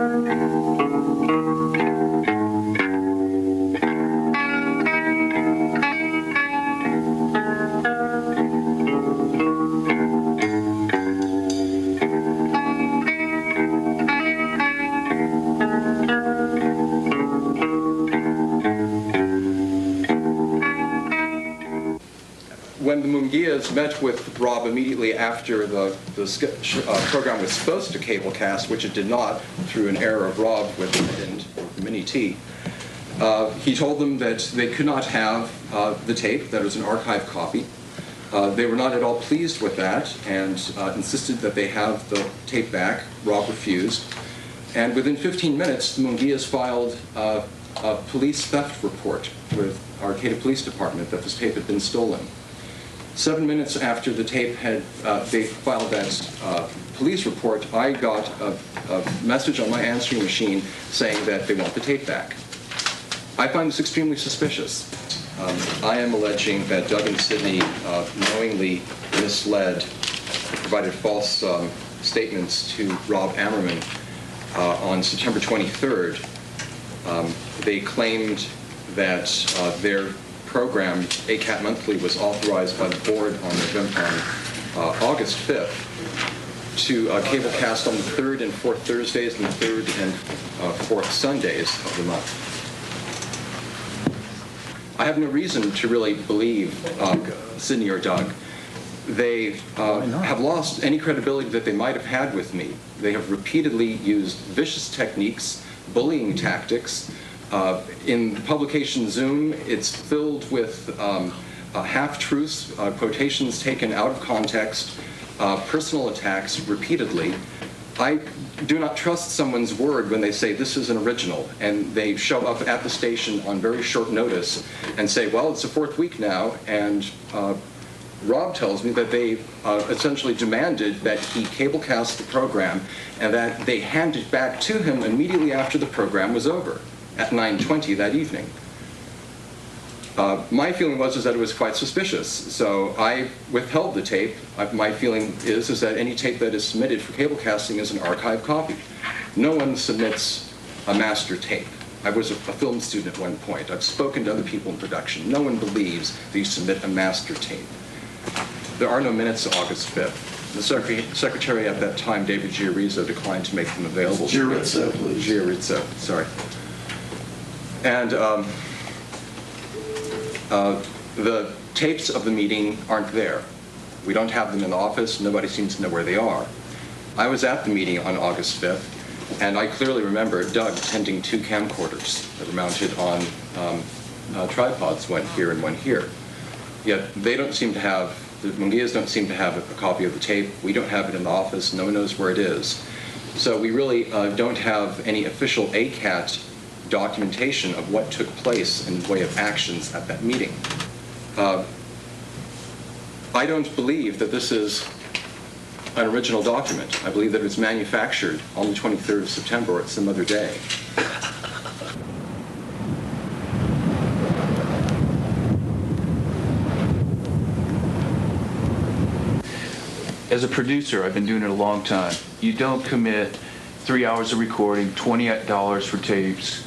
When the Munguias met with Rob immediately after the program was supposed to cablecast, which it did not, through an error of Rob with the Mini-T, he told them that they could not have the tape, that it was an archive copy. They were not at all pleased with that and insisted that they have the tape back. Rob refused. And within 15 minutes, the Munguias filed a police theft report with Arcata Police Department that this tape had been stolen. 7 minutes after the tape had, they filed that police report, I got a message on my answering machine saying that they want the tape back. I find this extremely suspicious. I am alleging that Doug and Sydney knowingly misled, provided false statements to Rob Amerman on September 23rd. They claimed that their program, ACAT Monthly, was authorized by the board on August 5th to cablecast on the 3rd and 4th Thursdays and the 3rd and 4th Sundays of the month. I have no reason to really believe Sydney or Doug. They have lost any credibility that they might have had with me. They have repeatedly used vicious techniques, bullying tactics. In the publication Zoom, it's filled with half-truths, quotations taken out of context, personal attacks repeatedly. I do not trust someone's word when they say this is an original, and they show up at the station on very short notice and say, well, it's the 4th week now, and Rob tells me that they essentially demanded that he cablecast the program and that they handed it back to him immediately after the program was over at 9:20 that evening. My feeling was that it was quite suspicious, so I withheld the tape. My feeling is that any tape that is submitted for cablecasting is an archive copy. No one submits a master tape. I was a film student at one point. I've spoken to other people in production. No one believes that you submit a master tape. There are no minutes of August 5th. The secretary at that time, David Giarrizzo, declined to make them available. Giarrizzo, please. Giarrizzo, sorry. And the tapes of the meeting aren't there. We don't have them in the office. Nobody seems to know where they are. I was at the meeting on August 5th, and I clearly remember Doug tending 2 camcorders that were mounted on tripods, one here and one here. Yet they don't seem to have, the Munguias don't seem to have a copy of the tape. We don't have it in the office. No one knows where it is. So we really don't have any official ACAT documentation of what took place in the way of actions at that meeting. I don't believe that this is an original document. I believe that it was manufactured on the 23rd of September or some other day. As a producer, I've been doing it a long time. You don't commit 3 hours of recording, $28 for tapes,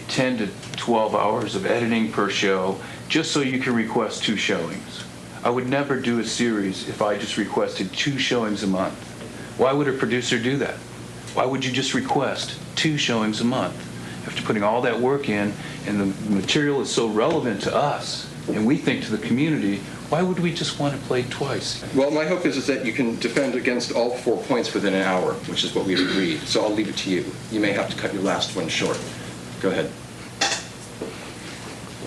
10 to 12 hours of editing per show, just so you can request 2 showings. I would never do a series if I just requested 2 showings a month. Why would a producer do that? Why would you just request 2 showings a month? After putting all that work in, and the material is so relevant to us, and we think to the community, why would we just want to play twice? Well, my hope is that you can defend against all 4 points within an hour, which is what we've agreed. So I'll leave it to you. You may have to cut your last one short. Go ahead.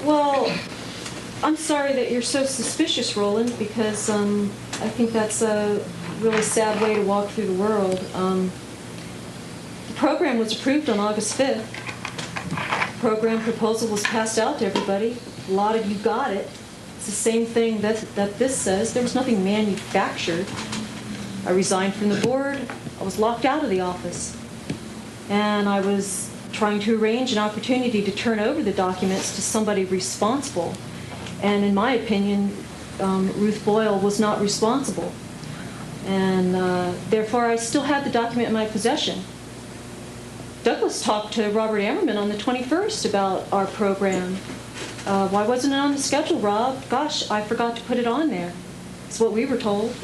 Well, I'm sorry that you're so suspicious, Roland, because I think that's a really sad way to walk through the world. The program was approved on August 5th. The program proposal was passed out to everybody. A lot of you got it. It's the same thing that this says. There was nothing manufactured. I resigned from the board. I was locked out of the office. And I was trying to arrange an opportunity to turn over the documents to somebody responsible. And in my opinion, Ruth Boyle was not responsible. And therefore, I still had the document in my possession. us talk to Robert Amerman on the 21st about our program. Why wasn't it on the schedule, Rob? Gosh, I forgot to put it on there. That's what we were told.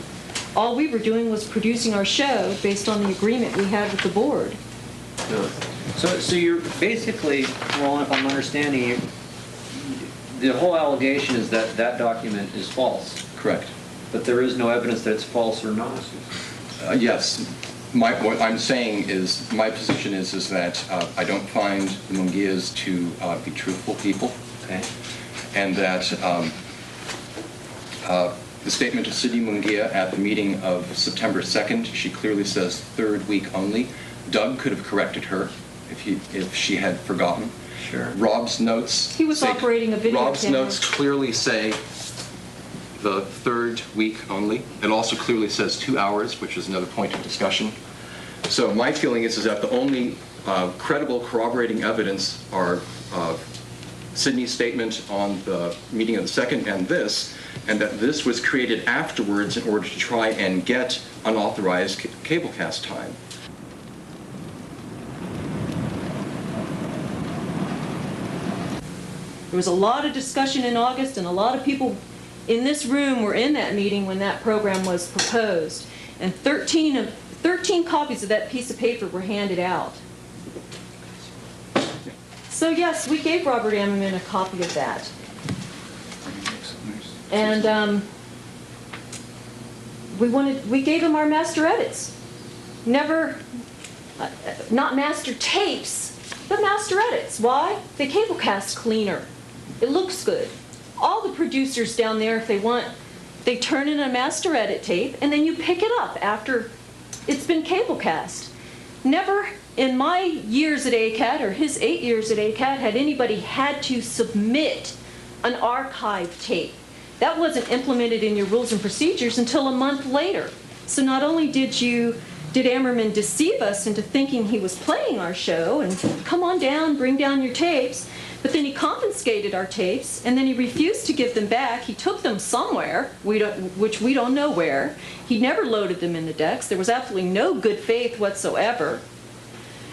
All we were doing was producing our show based on the agreement we had with the board. So you're basically, well, if I'm understanding you, the whole allegation is that that document is false. Correct. But there is no evidence that it's false or not. Yes. What I'm saying is, my position is that I don't find the Munguias to be truthful people. Okay. And that the statement of Sydney Munguia at the meeting of September 2nd, she clearly says third week only. Doug could have corrected her if she had forgotten. Sure. Rob's notes. He was operating a video Rob's camera. notes clearly say the third week only. It also clearly says 2 hours, which is another point of discussion. So my feeling is that the only credible corroborating evidence are Sydney's statement on the meeting of the 2nd and that this was created afterwards in order to try and get unauthorized cablecast time. There was a lot of discussion in August, and a lot of people in this room were in that meeting when that program was proposed. And 13 copies of that piece of paper were handed out. So yes, we gave Robert Amerman a copy of that. And we gave him our master edits. Never, not master tapes, but master edits. Why? They cablecast cleaner. It looks good. All the producers down there, if they want, they turn in a master edit tape, and then you pick it up after it's been cablecast. Never in my years at ACAT, or his 8 years at ACAT, had anybody had to submit an archive tape. That wasn't implemented in your rules and procedures until a month later. So not only did Amerman deceive us into thinking he was playing our show and come on down, bring down your tapes, but then he confiscated our tapes, and then he refused to give them back. He took them somewhere, which we don't know where. He never loaded them in the decks. There was absolutely no good faith whatsoever.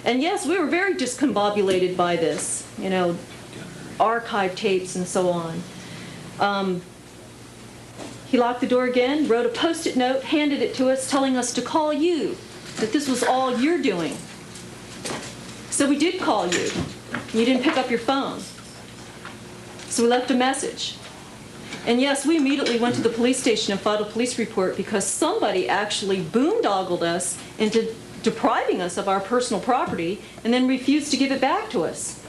And yes, we were very discombobulated by this, you know, archive tapes and so on. He locked the door again, wrote a Post-it note, handed it to us, telling us to call you, that this was all you're doing. So we did call you. You didn't pick up your phone. So we left a message. And yes, we immediately went to the police station and filed a police report because somebody actually boondoggled us into depriving us of our personal property and then refused to give it back to us.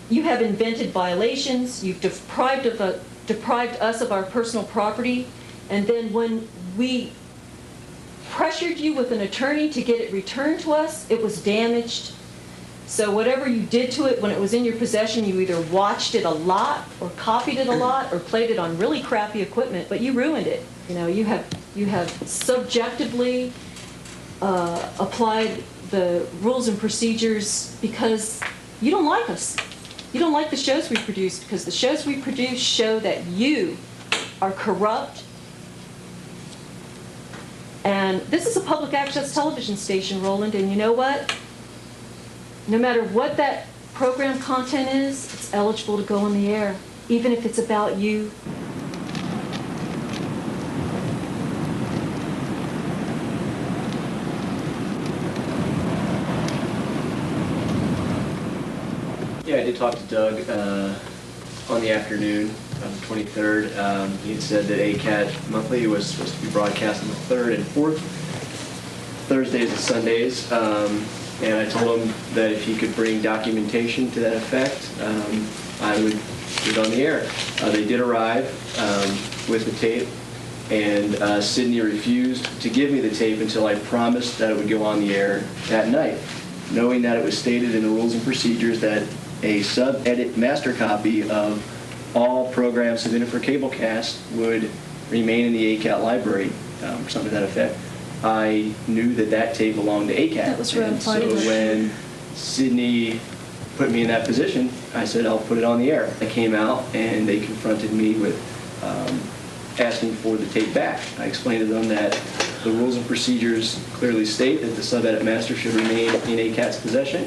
You have invented violations. You've deprived us of our personal property. And then when we pressured you with an attorney to get it returned to us, it was damaged. So whatever you did to it when it was in your possession, you either watched it a lot or copied it a lot or played it on really crappy equipment, but you ruined it. You know, you have subjectively applied the rules and procedures because you don't like us. You don't like the shows we produce because the shows we produce show that you are corrupt. And this is a public access television station, Roland, and you know what? No matter what that program content is, it's eligible to go on the air, even if it's about you. Yeah, I did talk to Doug on the afternoon of the 23rd. He had said that ACAT Monthly was supposed to be broadcast on the 3rd and 4th, Thursdays and Sundays. And I told him that if he could bring documentation to that effect, I would get on the air. They did arrive with the tape, and Sydney refused to give me the tape until I promised that it would go on the air that night, knowing that it was stated in the rules and procedures that a sub-edit master copy of all programs submitted for cablecast would remain in the ACAT library, or something to that effect. I knew that tape belonged to ACAT. That was right. So when Sydney put me in that position, I said, I'll put it on the air. I came out and they confronted me with asking for the tape back. I explained to them that the rules and procedures clearly state that the sub-edit master should remain in ACAT's possession.